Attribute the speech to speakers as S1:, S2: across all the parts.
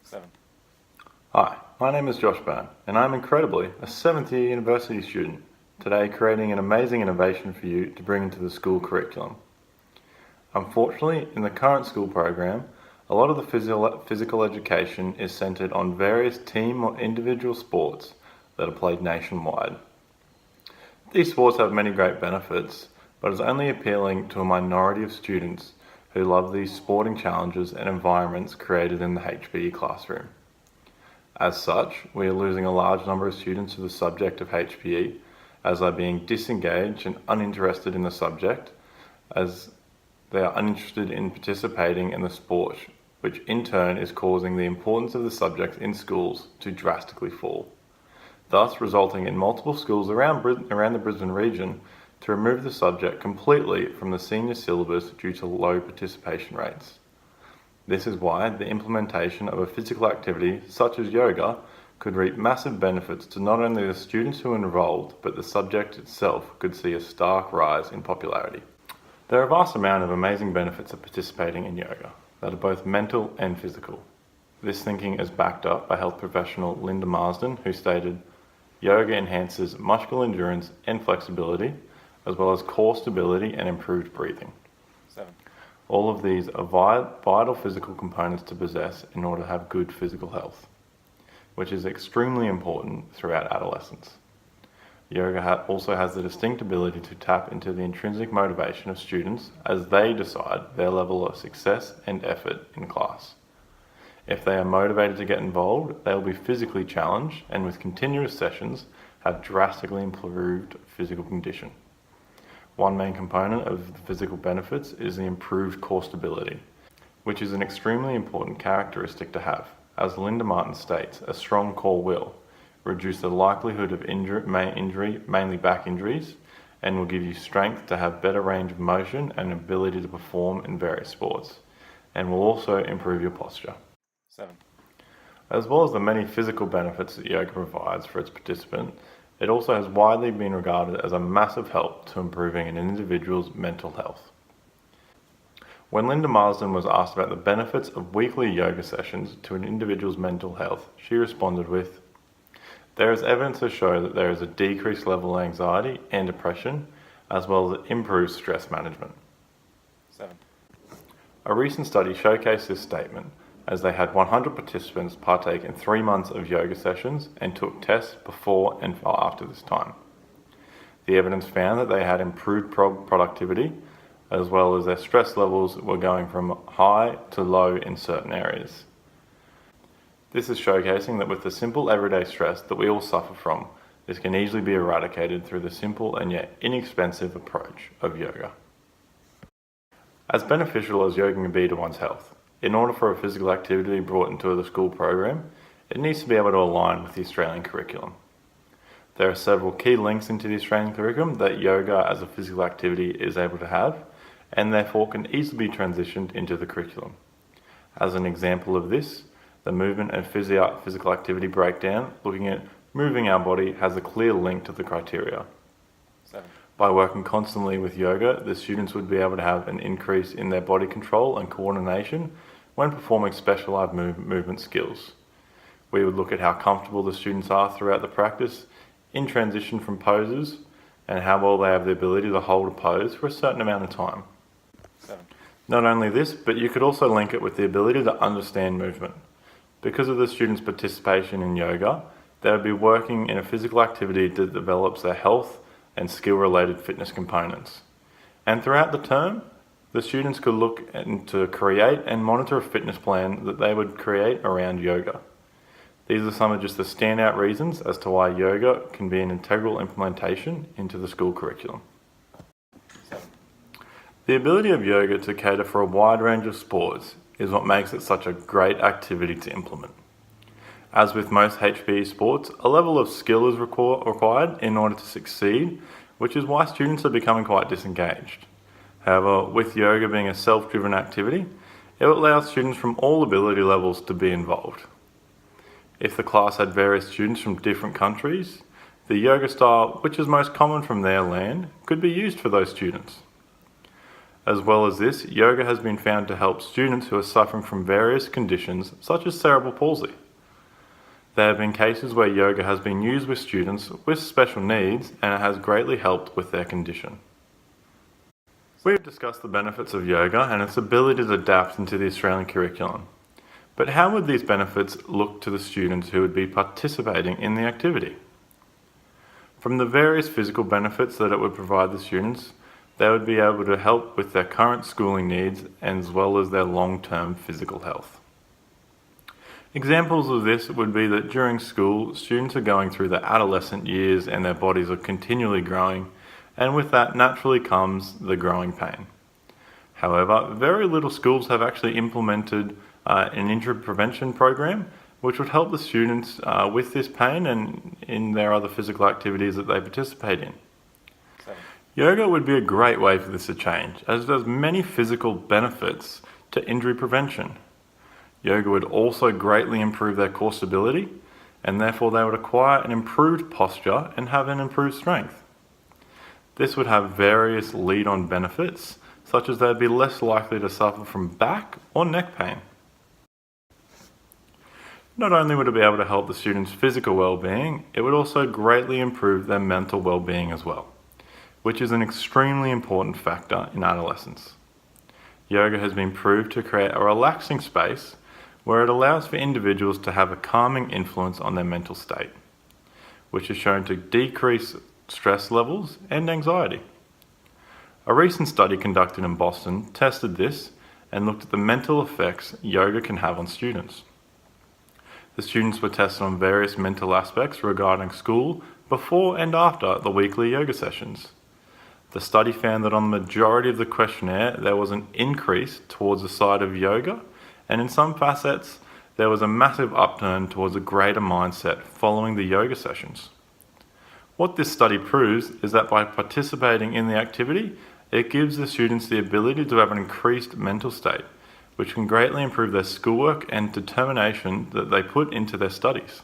S1: 7.
S2: Hi, my name is Josh Byrne, and I'm incredibly a 7th year university student, today creating an amazing innovation for you to bring into the school curriculum. Unfortunately, in the current school program, a lot of the physical education is centered on various team or individual sports that are played nationwide. These sports have many great benefits, but is only appealing to a minority of students who love these sporting challenges and environments created in the HPE classroom. As such, we are losing a large number of students to the subject of HPE as they're being disengaged and uninterested in the subject, as they are uninterested in participating in the sport, which in turn is causing the importance of the subject in schools to drastically fall, thus resulting in multiple schools around the Brisbane region to remove the subject completely from the senior syllabus due to low participation rates. This is why the implementation of a physical activity such as yoga could reap massive benefits to not only the students who are enrolled, but the subject itself could see a stark rise in popularity. There are a vast amount of amazing benefits of participating in yoga that are both mental and physical. This thinking is backed up by health professional Linda Marsden, who stated, "Yoga enhances muscular endurance and flexibility, as well as core stability and improved breathing."
S1: 7.
S2: All of these are vital physical components to possess in order to have good physical health, which is extremely important throughout adolescence. Yoga also has the distinct ability to tap into the intrinsic motivation of students as they decide their level of success and effort in class. If they are motivated to get involved, they will be physically challenged and with continuous sessions have drastically improved physical condition. One main component of the physical benefits is the improved core stability, which is an extremely important characteristic to have. As Linda Martin states, a strong core will reduce the likelihood of injury, mainly back injuries, and will give you strength to have better range of motion and ability to perform in various sports, and will also improve your posture.
S1: 7.
S2: As well as the many physical benefits that yoga provides for its participant, it also has widely been regarded as a massive help to improving an individual's mental health. When Linda Marsden was asked about the benefits of weekly yoga sessions to an individual's mental health, she responded with, "There is evidence to show that there is a decreased level of anxiety and depression, as well as improved stress management."
S1: 7.
S2: A recent study showcased this statement, as they had 100 participants partake in 3 months of yoga sessions and took tests before and after this time. The evidence found that they had improved productivity, as well as their stress levels were going from high to low in certain areas. This is showcasing that with the simple everyday stress that we all suffer from, this can easily be eradicated through the simple and yet inexpensive approach of yoga. As beneficial as yoga can be to one's health, in order for a physical activity to be brought into the school program, it needs to be able to align with the Australian curriculum. There are several key links into the Australian curriculum that yoga as a physical activity is able to have, and therefore can easily be transitioned into the curriculum. As an example of this, the movement and physical activity breakdown, looking at moving our body, has a clear link to the criteria.
S1: 7.
S2: By working constantly with yoga, the students would be able to have an increase in their body control and coordination when performing specialized movement skills. We would look at how comfortable the students are throughout the practice, in transition from poses, and how well they have the ability to hold a pose for a certain amount of time.
S1: 7.
S2: Not only this, but you could also link it with the ability to understand movement. Because of the students' participation in yoga, they would be working in a physical activity that develops their health and skill-related fitness components. And throughout the term, the students could look to create and monitor a fitness plan that they would create around yoga. These are some of just the standout reasons as to why yoga can be an integral implementation into the school curriculum.
S1: 7.
S2: The ability of yoga to cater for a wide range of sports is what makes it such a great activity to implement. As with most HPE sports, a level of skill is required in order to succeed, which is why students are becoming quite disengaged. However, with yoga being a self-driven activity, it allows students from all ability levels to be involved. If the class had various students from different countries, the yoga style, which is most common from their land, could be used for those students. As well as this, yoga has been found to help students who are suffering from various conditions such as cerebral palsy. There have been cases where yoga has been used with students with special needs and it has greatly helped with their condition. We've discussed the benefits of yoga and its ability to adapt into the Australian curriculum. But how would these benefits look to the students who would be participating in the activity? From the various physical benefits that it would provide the students, they would be able to help with their current schooling needs as well as their long-term physical health. Examples of this would be that during school, students are going through their adolescent years and their bodies are continually growing, and with that naturally comes the growing pain. However, very little schools have actually implemented an injury prevention program which would help the students with this pain and in their other physical activities that they participate in. Yoga would be a great way for this to change, as it has many physical benefits to injury prevention. Yoga would also greatly improve their core stability, and therefore they would acquire an improved posture and have an improved strength. This would have various lead-on benefits, such as they'd be less likely to suffer from back or neck pain. Not only would it be able to help the students' physical well-being, it would also greatly improve their mental well-being as well, which is an extremely important factor in adolescence. Yoga has been proved to create a relaxing space where it allows for individuals to have a calming influence on their mental state, which is shown to decrease stress levels and anxiety. A recent study conducted in Boston tested this and looked at the mental effects yoga can have on students. The students were tested on various mental aspects regarding school before and after the weekly yoga sessions. The study found that on the majority of the questionnaire, there was an increase towards the side of yoga, and in some facets, there was a massive upturn towards a greater mindset following the yoga sessions. What this study proves is that by participating in the activity, it gives the students the ability to have an increased mental state, which can greatly improve their schoolwork and determination that they put into their studies.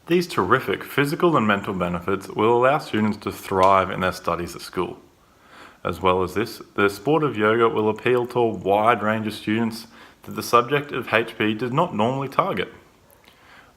S2: These terrific physical and mental benefits will allow students to thrive in their studies at school. As well as this, the sport of yoga will appeal to a wide range of students that the subject of HP does not normally target.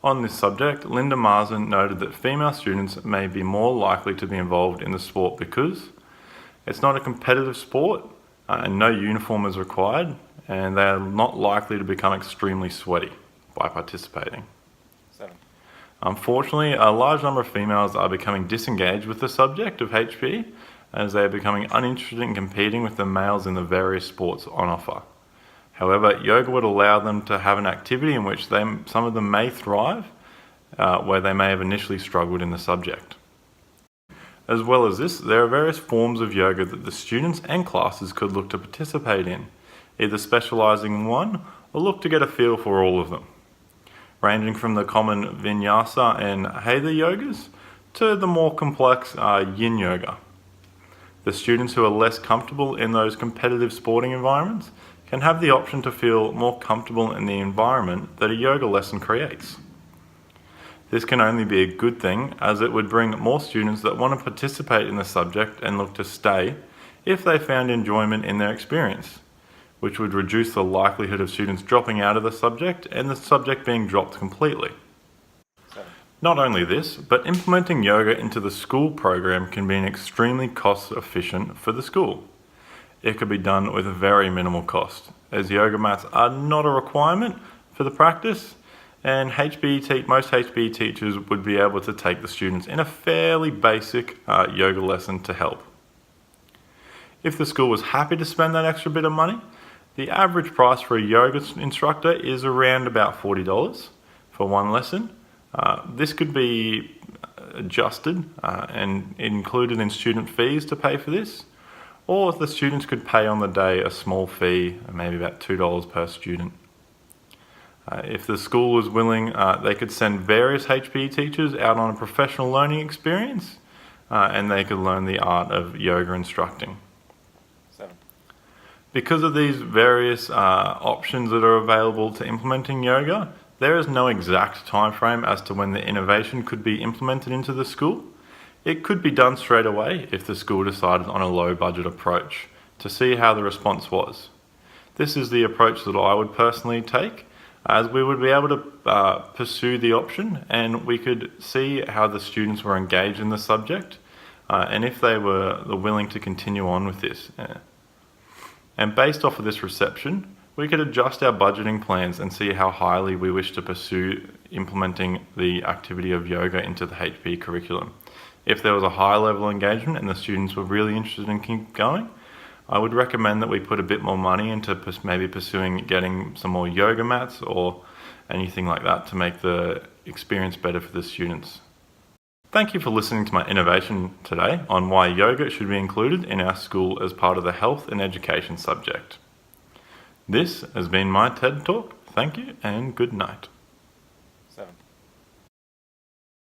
S2: On this subject, Linda Marsden noted that female students may be more likely to be involved in the sport because it's not a competitive sport and no uniform is required, and they are not likely to become extremely sweaty by participating.
S1: 7.
S2: Unfortunately, a large number of females are becoming disengaged with the subject of HP as they are becoming uninterested in competing with the males in the various sports on offer. However, yoga would allow them to have an activity in which some of them may thrive, where they may have initially struggled in the subject. As well as this, there are various forms of yoga that the students and classes could look to participate in, either specialising in one or look to get a feel for all of them, ranging from the common vinyasa and hatha yogas to the more complex yin yoga. The students who are less comfortable in those competitive sporting environments can have the option to feel more comfortable in the environment that a yoga lesson creates. This can only be a good thing, as it would bring more students that want to participate in the subject and look to stay if they found enjoyment in their experience, which would reduce the likelihood of students dropping out of the subject and the subject being dropped completely.
S1: 7.
S2: Not only this, but implementing yoga into the school program can be extremely cost efficient for the school. It could be done with a very minimal cost, as yoga mats are not a requirement for the practice, and most HB teachers would be able to take the students in a fairly basic yoga lesson to help. If the school was happy to spend that extra bit of money, the average price for a yoga instructor is around about $40 for one lesson. This could be adjusted and included in student fees to pay for this, or the students could pay on the day a small fee, maybe about $2 per student. If the school was willing, they could send various HPE teachers out on a professional learning experience and they could learn the art of yoga instructing.
S1: 7.
S2: Because of these various options that are available to implementing yoga, there is no exact time frame as to when the innovation could be implemented into the school. It could be done straight away if the school decided on a low budget approach to see how the response was. This is the approach that I would personally take, as we would be able to pursue the option and we could see how the students were engaged in the subject and if they were willing to continue on with this. And based off of this reception, we could adjust our budgeting plans and see how highly we wish to pursue implementing the activity of yoga into the HP curriculum. If there was a high level of engagement and the students were really interested in keep going, I would recommend that we put a bit more money into maybe pursuing getting some more yoga mats or anything like that to make the experience better for the students. Thank you for listening to my innovation today on why yoga should be included in our school as part of the health and education subject. This has been my TED Talk. Thank you and good night.